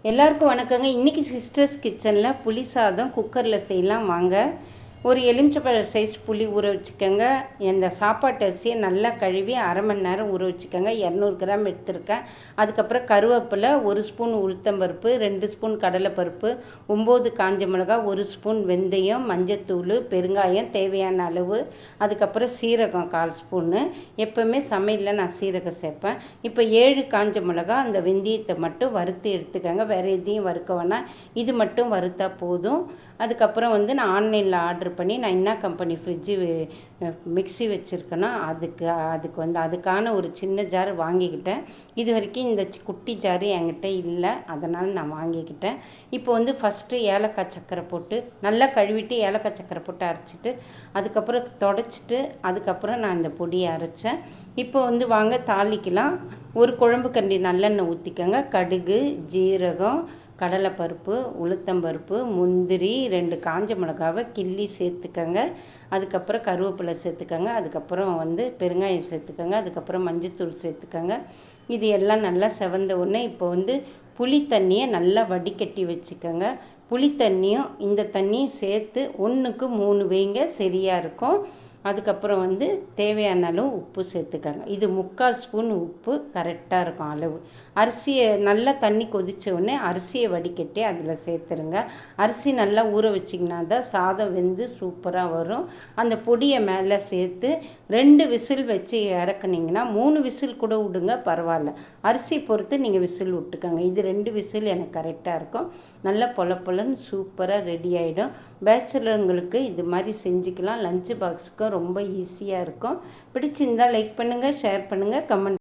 எல்லாருக்கும் வணக்கங்க. இன்றைக்கி சிஸ்டர்ஸ் கிச்சனில் புளி சாதம் குக்கரில் செய்யலாம் வாங்க. ஒரு எலுமிச்சப்பழ சைஸ் புளி ஊற வச்சுக்கோங்க. இந்த சாப்பாட்டு அரிசியை நல்லா கழுவி அரை மணி நேரம் ஊற வச்சுக்கோங்க. 200 கிராம் எடுத்துருக்கேன். அதுக்கப்புறம் கருவேப்பிலை, 1 ஸ்பூன் உளுத்தம்பருப்பு, 2 ஸ்பூன் கடலைப்பருப்பு, 9 காஞ்ச மிளகா, 1 ஸ்பூன் வெந்தயம், மஞ்சத்தூள், பெருங்காயம் தேவையான அளவு, அதுக்கப்புறம் சீரகம் 1/4 ஸ்பூன்னு. எப்போவுமே சமையலில் நான் சீரகம் சேர்ப்பேன். இப்போ 7 காஞ்ச மிளகா, அந்த வெந்தயத்தை மட்டும் வறுத்து எடுத்துக்கோங்க. வேறு எதையும் வறுக்க வேணாம், இது மட்டும் வறுத்தா போதும். அதுக்கப்புறம் நான் ஆன்லைனில் ஆர்டர் பண்ணி நான் என்ன கம்பெனி ஃப்ரிட்ஜு மிக்ஸி வச்சுருக்கேன்னா அதுக்கான ஒரு சின்ன ஜார் வாங்கிக்கிட்டேன். இது வரைக்கும் இந்த குட்டி ஜாரு என்கிட்ட இல்லை, அதனால் நான் வாங்கிக்கிட்டேன். இப்போ ஃபஸ்ட்டு ஏலக்காய் சக்கரை போட்டு நல்லா கழுவிட்டு ஏலக்காய் சக்கரை போட்டு அரைச்சிட்டு அதுக்கப்புறம் தொடச்சிட்டு அதுக்கப்புறம் நான் இந்த பொடியை அரைச்சேன். இப்போ வாங்க தாளிக்கலாம். ஒரு குழம்பு கரண்டி நல்லெண்ணெய் ஊற்றிக்கோங்க. கடுகு, ஜீரகம், கடலைப்பருப்பு, உளுத்தம்பருப்பு, முந்திரி, 2 காஞ்ச மிளகாவை கிள்ளி சேர்த்துக்கங்க. அதுக்கப்புறம் கருவேப்பிலை சேர்த்துக்கங்க. அதுக்கப்புறம் பெருங்காயம் சேர்த்துக்கங்க. அதுக்கப்புறம் மஞ்சத்தூள் சேர்த்துக்கங்க. இது எல்லாம் நல்லா செவந்த உடனே இப்போ புளி தண்ணியை நல்லா வடிகட்டி வச்சுக்கோங்க. புளி தண்ணியும் இந்த தண்ணியும் சேர்த்து 1க்கு 3 வைங்க, சரியாக இருக்கும். அதுக்கப்புறம் தேவையான அளவு உப்பு சேர்த்துக்கங்க. இது 3/4 ஸ்பூன் உப்பு கரெக்டாக இருக்கும் அளவு. அரிசியை நல்லா தண்ணி கொதித்தோடனே அரிசியை வடிகட்டி அதில் சேர்த்துருங்க. அரிசி நல்லா ஊற வச்சிங்கன்னா தான் சாதம் வெந்து சூப்பராக வரும். அந்த பொடியை மேலே சேர்த்து 2 விசில் வச்சு இறக்குனிங்கன்னா, 3 விசில் கூட விடுங்க, பரவாயில்ல. அரிசி பொறுத்து நீங்கள் விசில் விட்டுக்கோங்க. இது 2 விசில் எனக்கு கரெக்டாக இருக்கும். நல்லா பொலன்னு சூப்பராக ரெடி ஆகிடும். பேச்சுலருங்களுக்கு இது மாதிரி செஞ்சுக்கலாம். லஞ்சு பாக்ஸுக்கும் ரொம்ப ஈஸியாக இருக்கும். பிடிச்சிருந்தால் லைக் பண்ணுங்கள், ஷேர் பண்ணுங்கள், கமெண்ட்